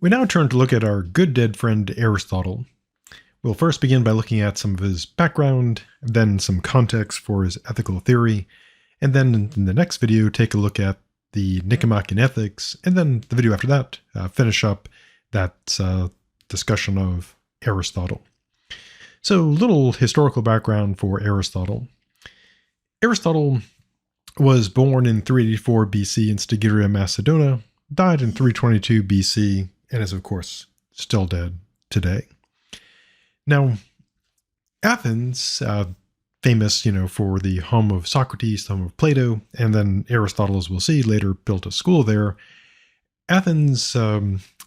We now turn to look at our good dead friend Aristotle. We'll first begin by looking at some of his background, then some context for his ethical theory, and then in the next video take a look at the Nicomachean Ethics, and then the video after that finish up that discussion of Aristotle. So, little historical background for Aristotle. Aristotle was born in 384 BC in Stygia, Macedonia, died in 322 BC, and is, of course, still dead today. Now, Athens, famous, for the home of Socrates, the home of Plato, and then Aristotle, as we'll see, later built a school there. Athens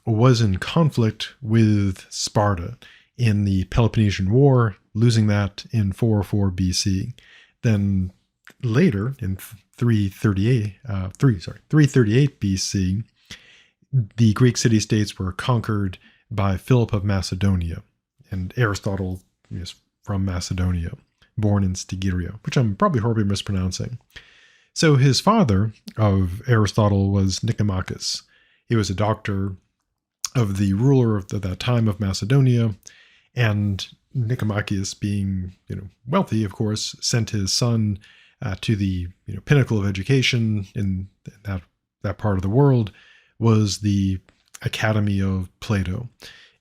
was in conflict with Sparta in the Peloponnesian War, losing that in 404 BC. Then later, in 338 BC, the Greek city-states were conquered by Philip of Macedonia, and Aristotle is from Macedonia, born in Stygia, which I'm probably horribly mispronouncing. So his father of Aristotle was Nicomachus. He was a doctor of the ruler of that time of Macedonia, and Nicomachus, being wealthy, of course, sent his son to the pinnacle of education in that part of the world, was the Academy of Plato.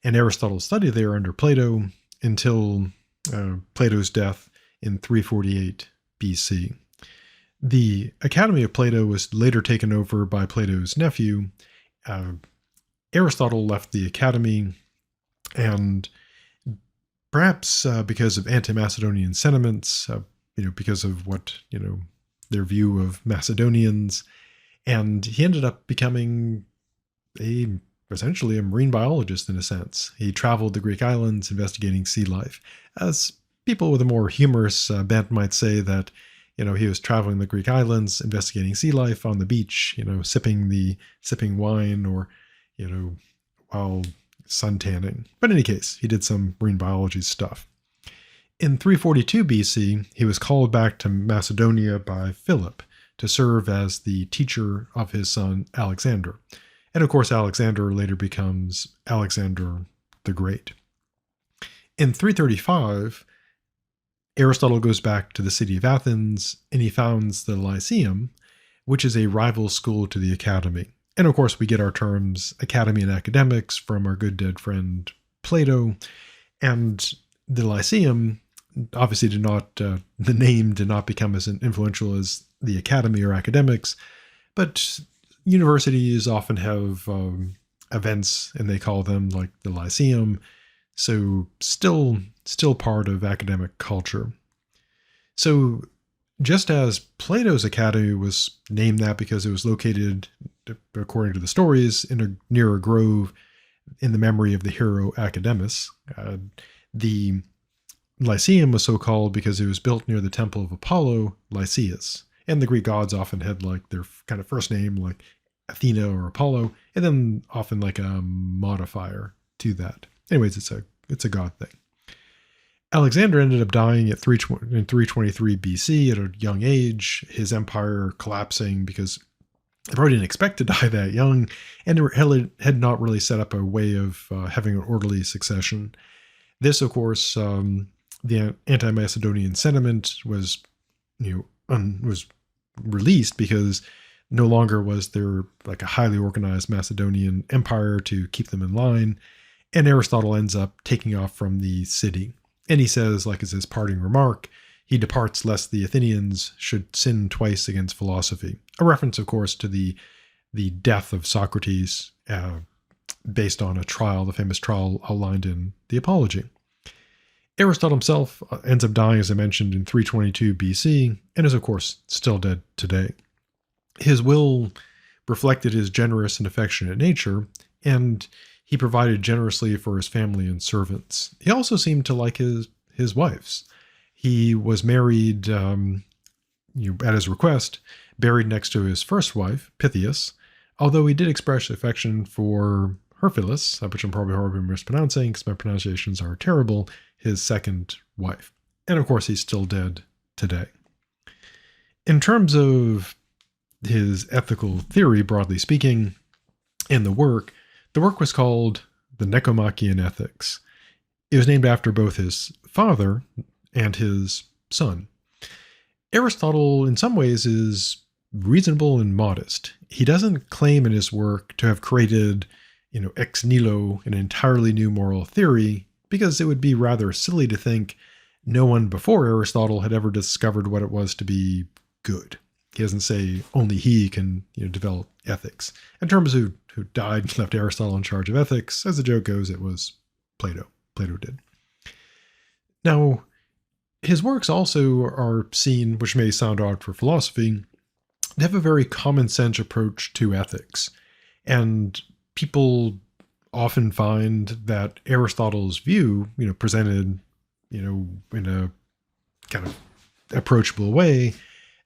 And Aristotle studied there under Plato until Plato's death in 348 BC. The Academy of Plato was later taken over by Plato's nephew. Aristotle left the Academy, and perhaps because of anti-Macedonian sentiments, because of what, their view of Macedonians, and he ended up becoming essentially a marine biologist in a sense. He traveled the Greek islands investigating sea life. As people with a more humorous bent might say that, he was traveling the Greek islands, investigating sea life on the beach, sipping wine or, while suntanning. But in any case, he did some marine biology stuff. In 342 BC, he was called back to Macedonia by Philip to serve as the teacher of his son Alexander. And of course, Alexander later becomes Alexander the Great. In 335, Aristotle goes back to the city of Athens, and he founds the Lyceum, which is a rival school to the Academy. And of course, we get our terms academy and academics from our good dead friend Plato. And the Lyceum obviously the name did not become as influential as the academy or academics, but universities often have events, and they call them like the Lyceum. So still part of academic culture. So just as Plato's Academy was named that because it was located, according to the stories, near a grove in the memory of the hero Academus, the Lyceum was so called because it was built near the temple of Apollo, Lycaeus. And the Greek gods often had like their kind of first name, like Athena or Apollo, and then often like a modifier to that. Anyways, it's a god thing. Alexander ended up dying in 323 BC at a young age, his empire collapsing because they probably didn't expect to die that young, and had not really set up a way of having an orderly succession. This, of course, the anti-Macedonian sentiment was released because no longer was there like a highly organized Macedonian empire to keep them in line, and Aristotle ends up taking off from the city. And he says, like as his parting remark, he departs lest the Athenians should sin twice against philosophy. A reference, of course, to the death of Socrates based on a trial, the famous trial outlined in the Apology. Aristotle himself ends up dying, as I mentioned, in 322 BC, and is, of course, still dead today. His will reflected his generous and affectionate nature, and he provided generously for his family and servants. He also seemed to like his wives. He was married, at his request, buried next to his first wife, Pythias, although he did express affection for Herphilus, which I'm probably horribly mispronouncing because my pronunciations are terrible, his second wife. And of course, he's still dead today. In terms of his ethical theory, broadly speaking, in the work, The work was called The Nicomachean Ethics. It was named after both his father and his son. Aristotle, in some ways, is reasonable and modest. He doesn't claim in his work to have created, ex nihilo, an entirely new moral theory, because it would be rather silly to think no one before Aristotle had ever discovered what it was to be good. He doesn't say only he can develop ethics. In terms of who died and left Aristotle in charge of ethics, as the joke goes, it was Plato. Plato did. Now, his works also are seen, which may sound odd for philosophy, to have a very common sense approach to ethics. And people often find that Aristotle's view, presented, in a kind of approachable way,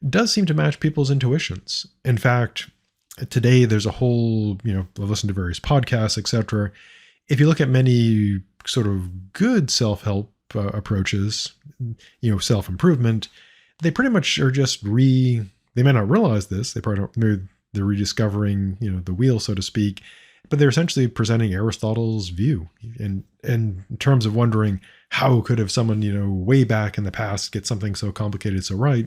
does seem to match people's intuitions. In fact, today there's a whole, listen to various podcasts, etc. If you look at many sort of good self-help approaches, self-improvement, they pretty much are just they may not realize this, they probably don't, maybe they're rediscovering, the wheel, so to speak, but they're essentially presenting Aristotle's view. And in terms of wondering how could have someone, way back in the past get something so complicated so right?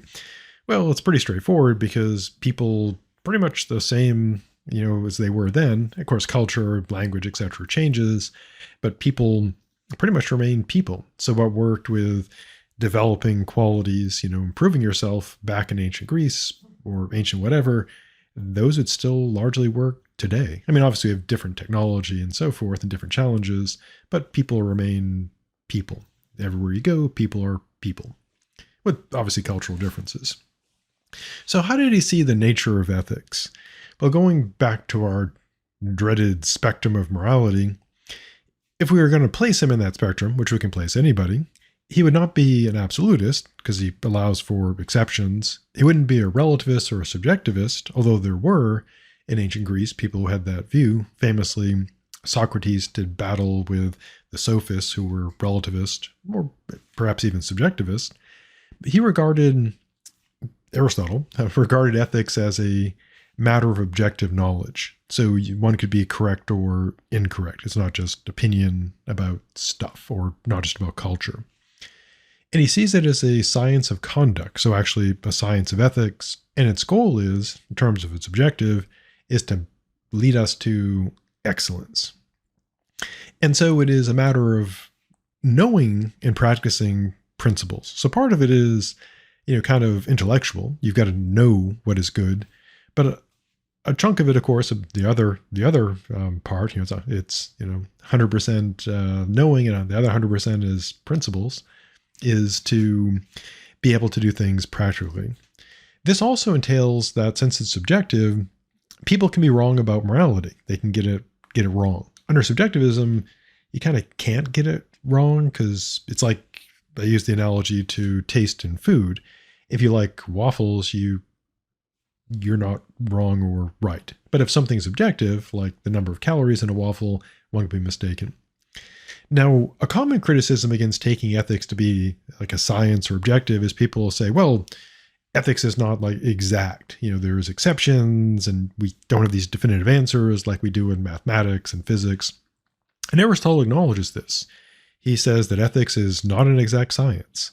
Well, it's pretty straightforward because people pretty much the same, as they were then. Of course, culture, language, etc. changes, but people pretty much remain people. So what worked with developing qualities, improving yourself back in ancient Greece or ancient whatever, those would still largely work today. I mean, obviously we have different technology and so forth and different challenges, but people remain people. Everywhere you go, people are people, with obviously cultural differences. So how did he see the nature of ethics? Well, going back to our dreaded spectrum of morality, if we were going to place him in that spectrum, which we can place anybody, he would not be an absolutist because he allows for exceptions. He wouldn't be a relativist or a subjectivist, although there were in ancient Greece people who had that view. Famously, Socrates did battle with the sophists who were relativist or perhaps even subjectivist. He regarded Aristotle regarded ethics as a matter of objective knowledge. So one could be correct or incorrect. It's not just opinion about stuff or not just about culture. And he sees it as a science of conduct. So actually a science of ethics. And its goal is, in terms of its objective, is to lead us to excellence. And so it is a matter of knowing and practicing principles. So part of it is, kind of intellectual. You've got to know what is good, but a chunk of it, of course, the other part, it's 100% knowing, and the other 100% is principles, is to be able to do things practically. This also entails that since it's subjective, people can be wrong about morality. They can get it wrong. Under subjectivism, you kind of can't get it wrong because it's like, I use the analogy to taste in food. If you like waffles, you're not wrong or right. But if something's objective, like the number of calories in a waffle, one can be mistaken. Now, a common criticism against taking ethics to be like a science or objective is people will say, well, ethics is not like exact. There's exceptions and we don't have these definitive answers like we do in mathematics and physics. And Aristotle acknowledges this. He says that ethics is not an exact science.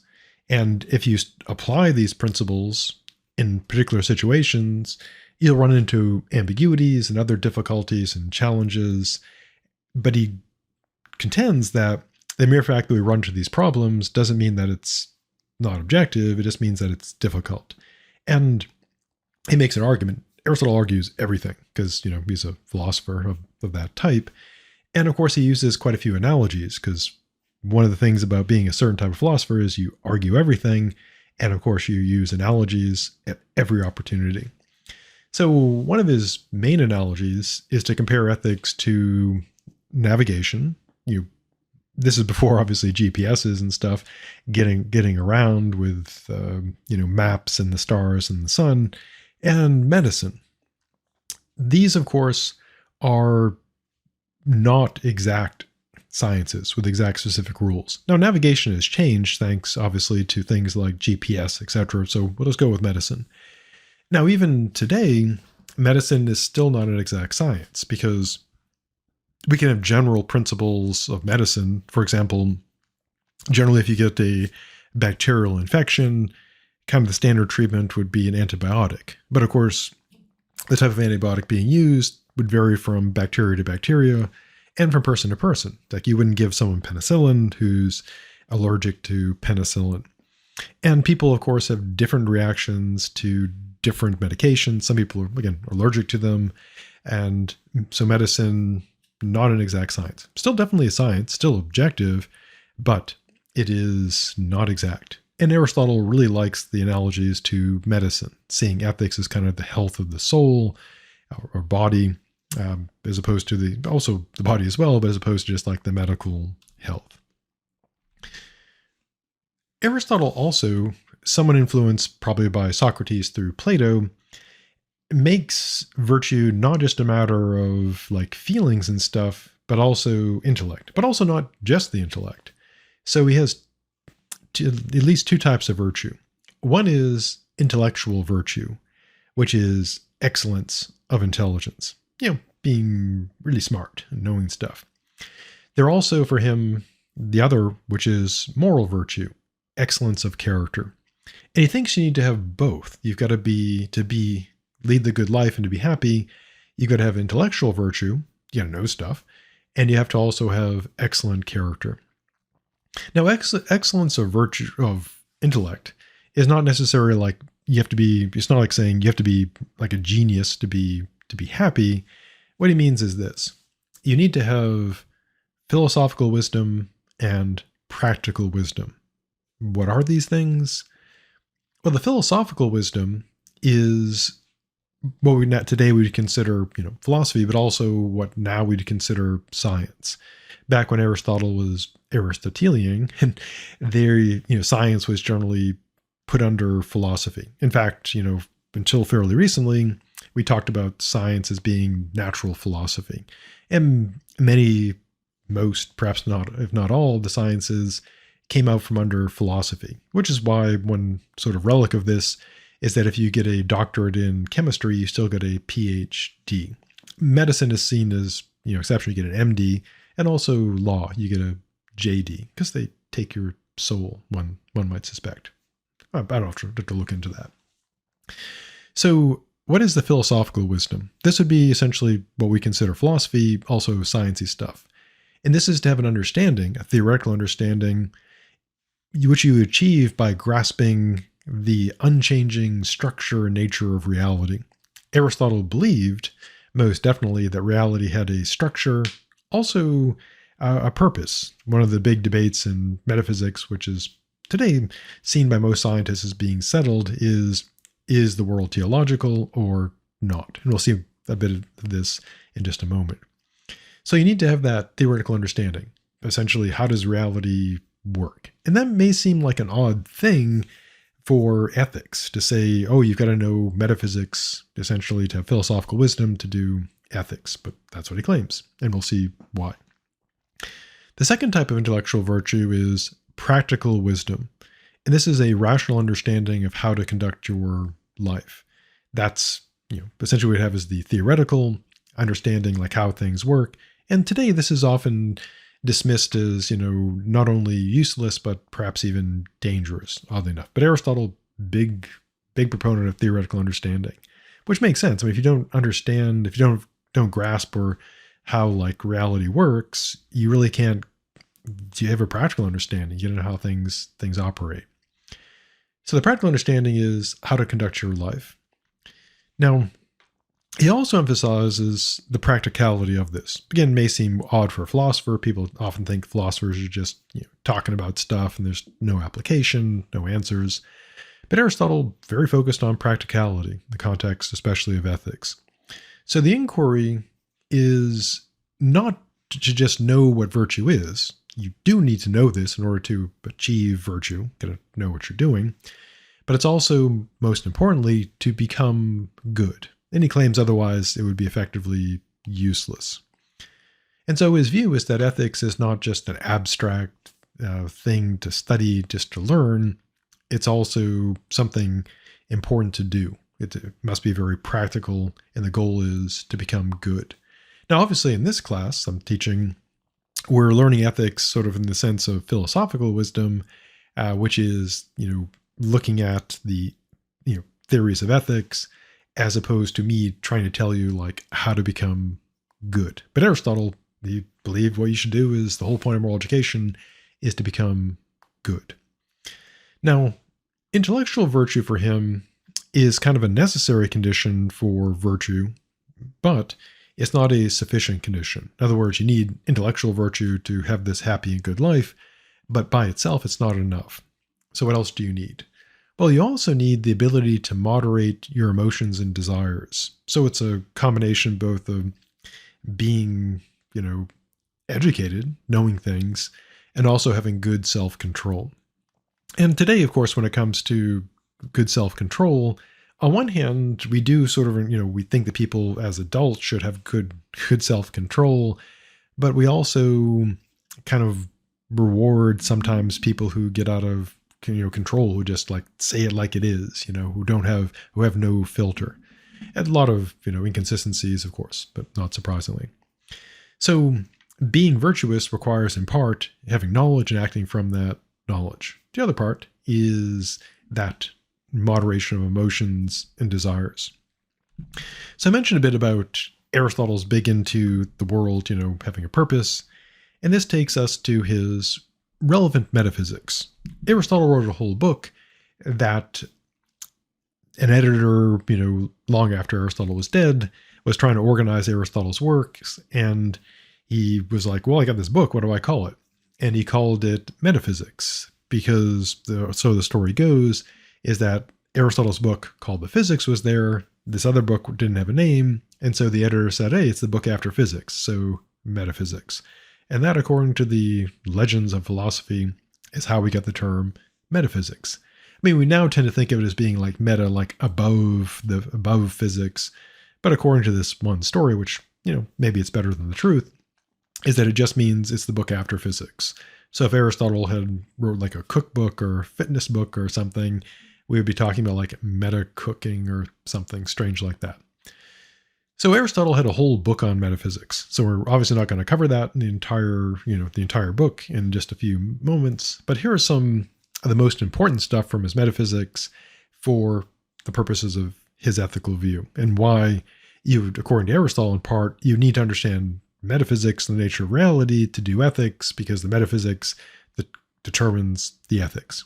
And if you apply these principles in particular situations, you'll run into ambiguities and other difficulties and challenges. But he contends that the mere fact that we run into these problems doesn't mean that it's not objective. It just means that it's difficult. And he makes an argument. Aristotle argues everything because, he's a philosopher of that type. And of course, he uses quite a few analogies because one of the things about being a certain type of philosopher is you argue everything. And of course, you use analogies at every opportunity. So one of his main analogies is to compare ethics to navigation. This is before obviously GPSs and stuff, getting around with maps and the stars and the sun, and medicine. These, of course, are not exact sciences with exact specific rules. Now, navigation has changed thanks, obviously, to things like GPS, etc. So we'll just go with medicine. Now, even today, medicine is still not an exact science because we can have general principles of medicine. For example, generally, if you get a bacterial infection, kind of the standard treatment would be an antibiotic. But of course, the type of antibiotic being used would vary from bacteria to bacteria and from person to person. Like you wouldn't give someone penicillin who's allergic to penicillin. And people, of course, have different reactions to different medications. Some people are, again, allergic to them. And so medicine, not an exact science. Still definitely a science, still objective, but it is not exact. And Aristotle really likes the analogies to medicine, seeing ethics as kind of the health of the soul or body, as opposed to also the body as well, but as opposed to just like the medical health. Aristotle also, somewhat influenced probably by Socrates through Plato, makes virtue not just a matter of like feelings and stuff, but also intellect, but also not just the intellect. So he has at least two types of virtue. One is intellectual virtue, which is excellence of intelligence, being really smart and knowing stuff. There also for him, the other, which is moral virtue, excellence of character. And he thinks you need to have both. You've got to lead the good life and to be happy. You've got to have intellectual virtue, you got to know stuff, and you have to also have excellent character. Now, excellence of virtue of intellect is not necessarily like you have to be. It's not like saying you have to be like a genius to be happy. What he means is this: you need to have philosophical wisdom and practical wisdom. What are these things? Well, the philosophical wisdom is what today we'd consider, philosophy, but also what now we'd consider science. Back when Aristotle was Aristotelian, and there, science was generally put under philosophy. In fact, until fairly recently, we talked about science as being natural philosophy. And most, perhaps not, if not all, of the sciences came out from under philosophy, which is why one sort of relic of this is that if you get a doctorate in chemistry, you still get a PhD. Medicine is seen as, exception, you get an MD, and also law, you get a JD, because they take your soul, one might suspect. I don't have to look into that. So what is the philosophical wisdom? This would be essentially what we consider philosophy, also sciencey stuff. And this is to have an understanding, a theoretical understanding, which you achieve by grasping the unchanging structure and nature of reality. Aristotle believed most definitely that reality had a structure, also a purpose. One of the big debates in metaphysics, which is today seen by most scientists as being settled, is the world teleological or not? And we'll see a bit of this in just a moment. So you need to have that theoretical understanding. Essentially, how does reality work? And that may seem like an odd thing for ethics to say, oh, you've got to know metaphysics, essentially to have philosophical wisdom to do ethics, but that's what he claims, and we'll see why. The second type of intellectual virtue is practical wisdom, and this is a rational understanding of how to conduct your life. That's, essentially what we have is the theoretical understanding, like how things work, and today this is often dismissed as, not only useless, but perhaps even dangerous, oddly enough. But Aristotle, big proponent of theoretical understanding, which makes sense. I mean, if you don't understand, if you don't grasp or how like reality works, you really can't, you have a practical understanding. You don't know how things operate. So the practical understanding is how to conduct your life. Now, he also emphasizes the practicality of this. Again, it may seem odd for a philosopher. People often think philosophers are just talking about stuff and there's no application, no answers. But Aristotle, very focused on practicality, the context especially of ethics. So the inquiry is not to just know what virtue is. You do need to know this in order to achieve virtue. Got to know what you're doing. But it's also, most importantly, to become good. And he claims otherwise it would be effectively useless. And so his view is that ethics is not just an abstract thing to study, just to learn. It's also something important to do. It must be very practical, and the goal is to become good. Now, obviously, in this class I'm teaching, we're learning ethics sort of in the sense of philosophical wisdom, which is, looking at the, theories of ethics, as opposed to me trying to tell you like how to become good. But Aristotle, he believed what you should do is the whole point of moral education is to become good. Now, intellectual virtue for him is kind of a necessary condition for virtue, but it's not a sufficient condition. In other words, you need intellectual virtue to have this happy and good life, but by itself, it's not enough. So what else do you need? Well, you also need the ability to moderate your emotions and desires. So it's a combination both of being, educated, knowing things, and also having good self-control. And today, of course, when it comes to good self-control, on one hand, we do sort of, we think that people as adults should have good self-control, but we also kind of reward sometimes people who get out of, control, who just like say it like it is, who have no filter. And a lot of, inconsistencies, of course, but not surprisingly. So being virtuous requires in part having knowledge and acting from that knowledge. The other part is that moderation of emotions and desires. So I mentioned a bit about Aristotle's big into the world, having a purpose, and this takes us to his relevant metaphysics. Aristotle wrote a whole book that an editor, long after Aristotle was dead, was trying to organize Aristotle's works, and he was like, well, I got this book, what do I call it? And he called it Metaphysics, because so the story goes, is that Aristotle's book called The Physics was there. This other book didn't have a name. And so the editor said, hey, it's the book after physics. So Metaphysics. And that, according to the legends of philosophy, is how we got the term metaphysics. I mean, we now tend to think of it as being like meta, like above physics. But according to this one story, which, maybe it's better than the truth, is that it just means it's the book after physics. So if Aristotle had wrote like a cookbook or fitness book or something, we would be talking about like meta cooking or something strange like that. So Aristotle had a whole book on metaphysics. So we're obviously not going to cover that in the entire book in just a few moments. But here are some of the most important stuff from his metaphysics for the purposes of his ethical view, and why according to Aristotle in part, you need to understand metaphysics and the nature of reality to do ethics, because the metaphysics that determines the ethics.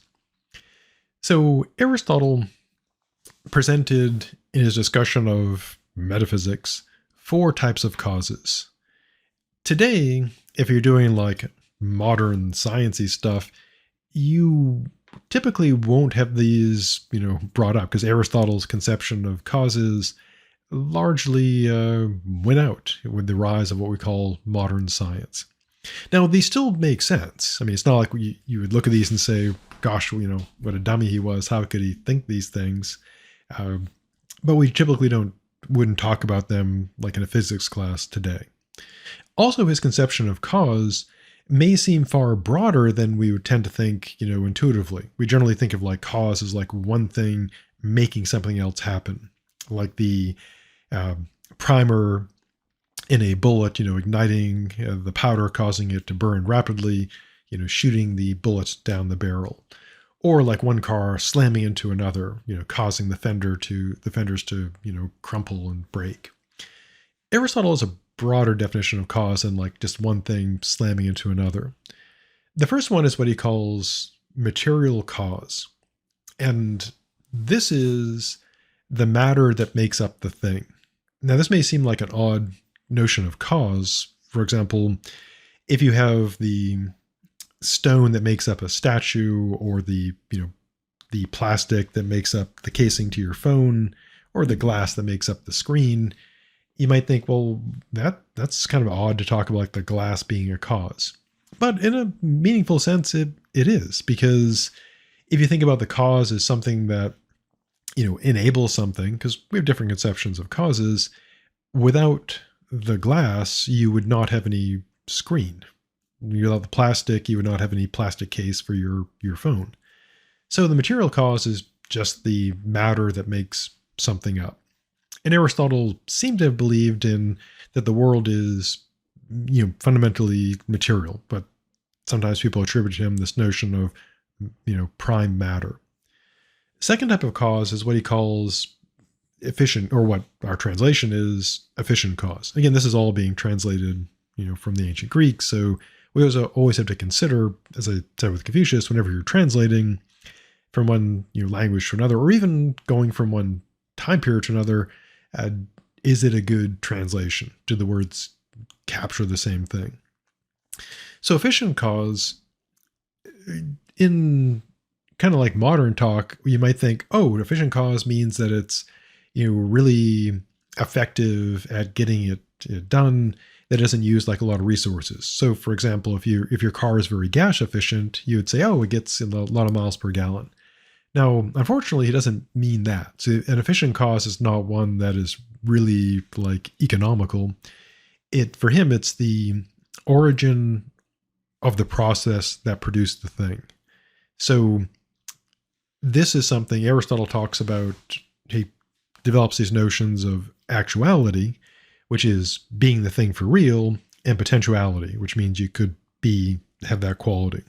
So Aristotle presented in his discussion of metaphysics 4 types of causes. Today, if you're doing like modern sciencey stuff, you typically won't have these, brought up, because Aristotle's conception of causes largely went out with the rise of what we call modern science. Now, these still make sense. I mean, it's not like you would look at these and say, gosh, what a dummy he was. How could he think these things? But we typically wouldn't talk about them like in a physics class today. Also, his conception of cause may seem far broader than we would tend to think, intuitively. We generally think of like cause as like one thing making something else happen, like the primer in a bullet, igniting the powder, causing it to burn rapidly, shooting the bullets down the barrel. Or like one car slamming into another, causing the fenders to, crumple and break. Aristotle has a broader definition of cause than like just one thing slamming into another. The first one is what he calls material cause. And this is the matter that makes up the thing. Now, this may seem like an odd notion of cause. For example, if you have the stone that makes up a statue, or the plastic that makes up the casing to your phone, or the glass that makes up the screen, you might think, well, that's kind of odd to talk about like the glass being a cause. But in a meaningful sense, it is, because if you think about the cause as something that, enables something, because we have different conceptions of causes, without the glass, you would not have any screen. Without the plastic, you would not have any plastic case for your phone. So the material cause is just the matter that makes something up. And Aristotle seemed to have believed in that the world is, fundamentally material, but sometimes people attribute to him this notion of, prime matter. Second type of cause is what he calls efficient, or what our translation is efficient cause. Again, this is all being translated, from the ancient Greek. So we always have to consider, as I said with Confucius, whenever you're translating from one language to another, or even going from one time period to another, is it a good translation? Do the words capture the same thing? So efficient cause, in kind of like modern talk, you might think, oh, efficient cause means that it's really effective at getting it done, that doesn't use like a lot of resources. So for example, if your car is very gas efficient, you would say, oh, it gets a lot of miles per gallon. Now, unfortunately, it doesn't mean that. So an efficient cause is not one that is really like economical. For him, it's the origin of the process that produced the thing. So this is something Aristotle talks about. He develops these notions of actuality, which is being the thing for real, and potentiality, which means you could have that quality.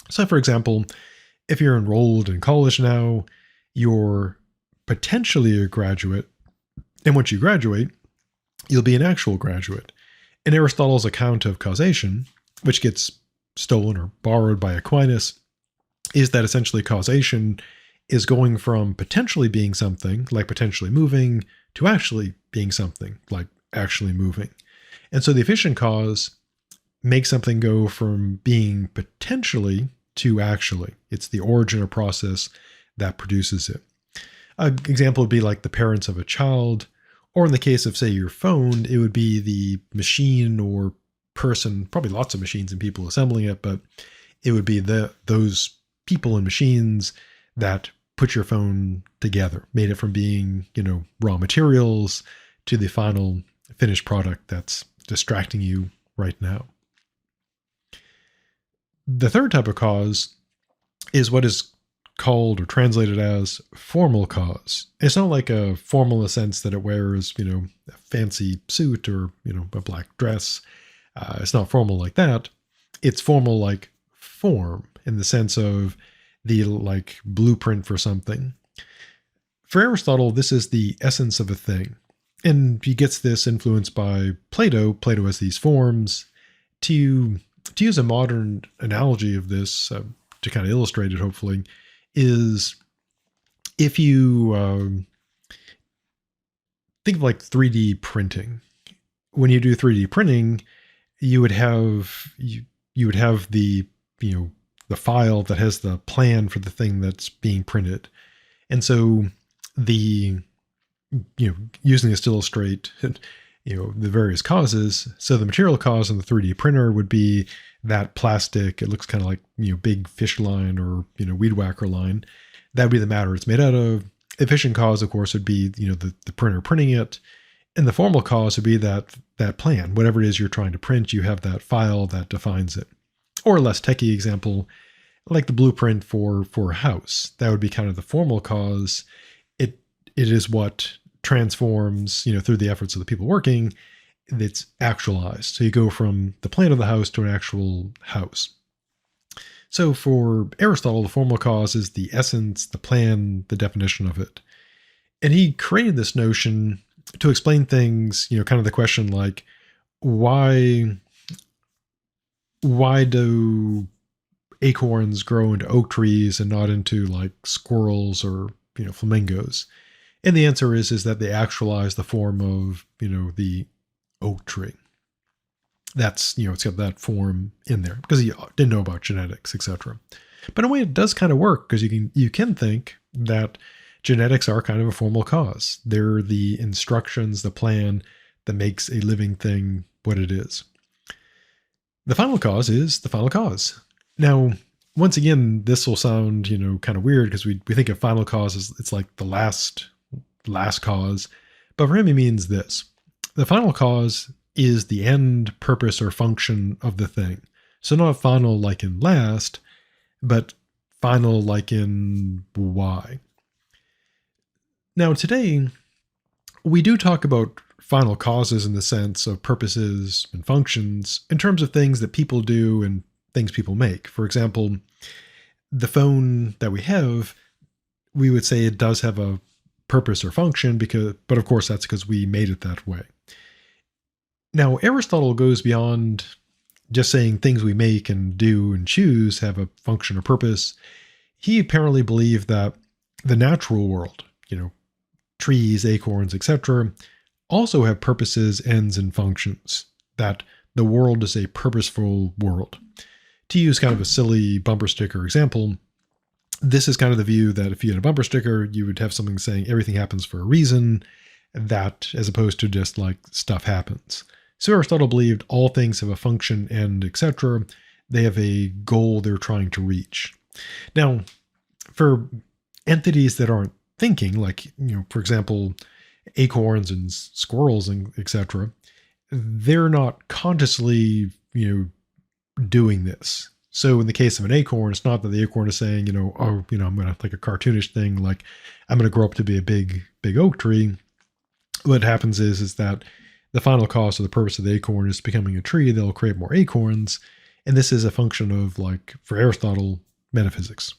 So for example, if you're enrolled in college now, you're potentially a graduate, and once you graduate, you'll be an actual graduate. In Aristotle's account of causation, which gets stolen or borrowed by Aquinas, is that essentially causation is going from potentially being something, like potentially moving, to actually being something, like actually moving. And so the efficient cause makes something go from being potentially to actually. It's the origin or process that produces it. An example would be like the parents of a child, or in the case of, say, your phone, it would be the machine or person, probably lots of machines and people assembling it, but it would be those people and machines that put your phone together, made it from being, raw materials to the final finished product that's distracting you right now. The third type of cause is what is called or translated as formal cause. It's not like a formal in the sense that it wears, a fancy suit or, a black dress. It's not formal like that. It's formal like form, in the sense of the like blueprint for something. For Aristotle, this is the essence of a thing. And he gets this influenced by Plato. Plato has these forms. To use a modern analogy of this, to kind of illustrate it, hopefully, is if you think of like 3D printing. When you do 3D printing, you would have the the file that has the plan for the thing that's being printed. And so using this to illustrate, the various causes. So the material cause in the 3D printer would be that plastic. It looks kind of like, big fish line or, weed whacker line. That would be the matter it's made out of. Efficient cause, of course, would be, the printer printing it. And the formal cause would be that plan. Whatever it is you're trying to print, you have that file that defines it. Or a less techie example, like the blueprint for a house. That would be kind of the formal cause. It is what transforms, through the efforts of the people working, it's actualized. So you go from the plan of the house to an actual house. So for Aristotle, the formal cause is the essence, the plan, the definition of it. And he created this notion to explain things, kind of the question like, why do acorns grow into oak trees and not into like squirrels or, flamingos? And the answer is that they actualize the form of, the oak tree. That's, it's got that form in there because he didn't know about genetics, etc. But in a way, it does kind of work because you can think that genetics are kind of a formal cause. They're the instructions, the plan that makes a living thing what it is. The final cause is the final cause. Now, once again, this will sound, kind of weird because we think of final cause as it's like the last cause. But for him, he means this. The final cause is the end, purpose, or function of the thing. So not final like in last, but final like in why. Now today, we do talk about final causes in the sense of purposes and functions in terms of things that people do and things people make. For example, the phone that we have, we would say it does have a purpose or function but of course that's because we made it that way. Now, Aristotle goes beyond just saying things we make and do and choose have a function or purpose. He apparently believed that the natural world, trees, acorns, etc., also have purposes, ends, and functions, that the world is a purposeful world. To use kind of a silly bumper sticker example, this is kind of the view that if you had a bumper sticker, you would have something saying everything happens for a reason, that as opposed to just like stuff happens. So Aristotle believed all things have a function, end, etc. They have a goal they're trying to reach. Now, for entities that aren't thinking, like, for example, acorns and squirrels and etc., they're not consciously, doing this. So in the case of an acorn, it's not that the acorn is saying, I'm going to, like a cartoonish thing, like I'm going to grow up to be a big oak tree. What happens is that the final cause or the purpose of the acorn is becoming a tree. They'll create more acorns. And this is a function of, like, for Aristotle, metaphysics.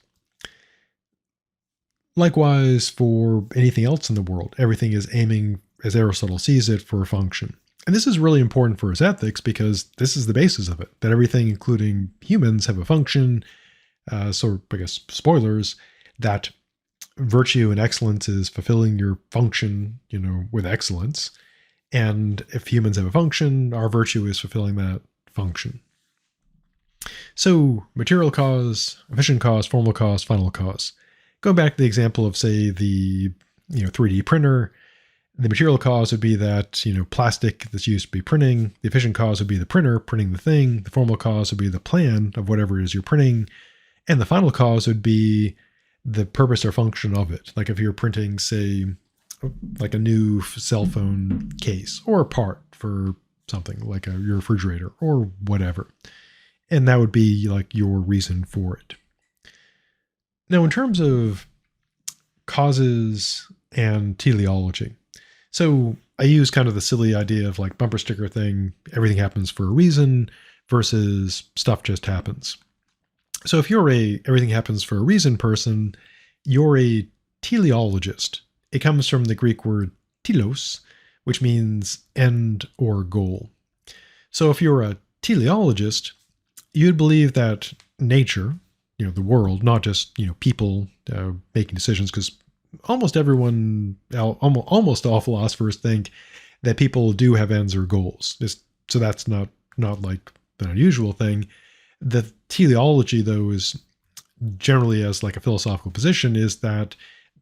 Likewise, for anything else in the world, everything is aiming, as Aristotle sees it, for a function. And this is really important for his ethics because this is the basis of it, that everything, including humans, have a function. So I guess spoilers, that virtue and excellence is fulfilling your function, with excellence. And if humans have a function, our virtue is fulfilling that function. So material cause, efficient cause, formal cause, final cause. Going back to the example of, say, the 3D printer, the material cause would be that, plastic that's used to be printing. The efficient cause would be the printer printing the thing. The formal cause would be the plan of whatever it is you're printing. And the final cause would be the purpose or function of it. Like if you're printing, say, like a new cell phone case or a part for something like your refrigerator or whatever. And that would be like your reason for it. Now, in terms of causes and teleology, so I use kind of the silly idea of like bumper sticker thing, everything happens for a reason versus stuff just happens. So if you're a everything happens for a reason person, you're a teleologist. It comes from the Greek word telos, which means end or goal. So if you're a teleologist, you'd believe that nature, the world, not just, people making decisions, because almost all philosophers think that people do have ends or goals. So that's not like an unusual thing. The teleology, though, is generally, as like a philosophical position, is that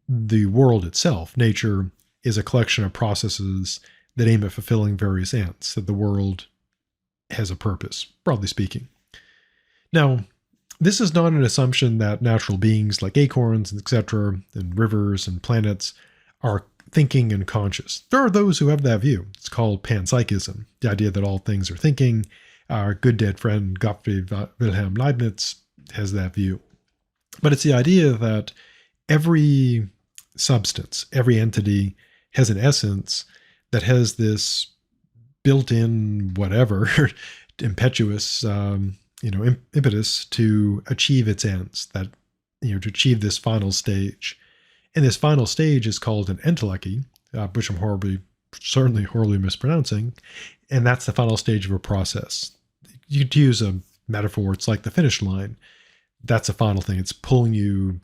the world itself, nature, is a collection of processes that aim at fulfilling various ends, that the world has a purpose, broadly speaking. Now, this is not an assumption that natural beings like acorns, etc., and rivers and planets are thinking and conscious. There are those who have that view. It's called panpsychism, the idea that all things are thinking. Our good dead friend Gottfried Wilhelm Leibniz has that view. But it's the idea that every substance, every entity has an essence that has this built-in whatever, impetuous impetus to achieve its ends, that, to achieve this final stage. And this final stage is called an entelechy, which I'm certainly horribly mispronouncing. And that's the final stage of a process. You could use a metaphor. It's like the finish line. That's the final thing. It's pulling you,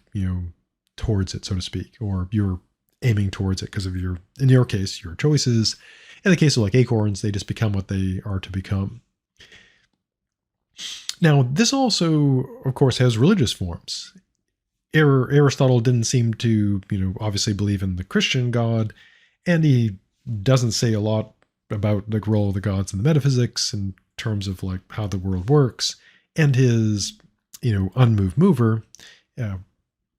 towards it, so to speak, or you're aiming towards it because of in your case, your choices. In the case of like acorns, they just become what they are to become. Now, this also, of course, has religious forms. Aristotle didn't seem to, obviously believe in the Christian God, and he doesn't say a lot about the role of the gods in the metaphysics in terms of like how the world works. And his, unmoved mover,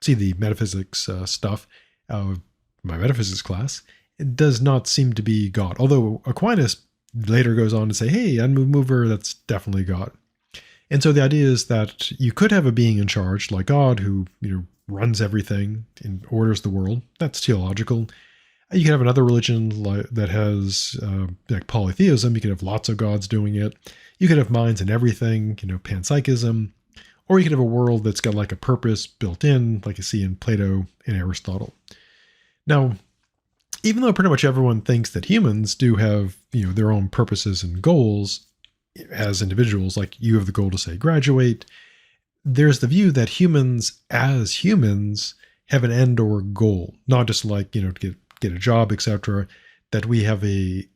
see the metaphysics stuff, my metaphysics class, it does not seem to be God. Although Aquinas later goes on to say, hey, unmoved mover, that's definitely God. And so the idea is that you could have a being in charge, like God, who runs everything and orders the world. That's theological. You could have another religion that has like polytheism. You could have lots of gods doing it. You could have minds in everything, panpsychism. Or you could have a world that's got like a purpose built in, like you see in Plato and Aristotle. Now, even though pretty much everyone thinks that humans do have, their own purposes and goals as individuals, like you have the goal to, say, graduate, there's the view that humans as humans have an end or goal, not just like, to get a job, etc., that we have a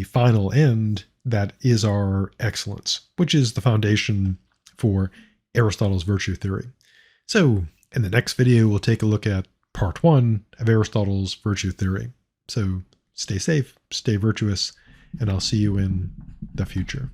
final end that is our excellence, which is the foundation for Aristotle's virtue theory. So in the next video, we'll take a look at part 1 of Aristotle's virtue theory. So stay safe, stay virtuous, and I'll see you in the future.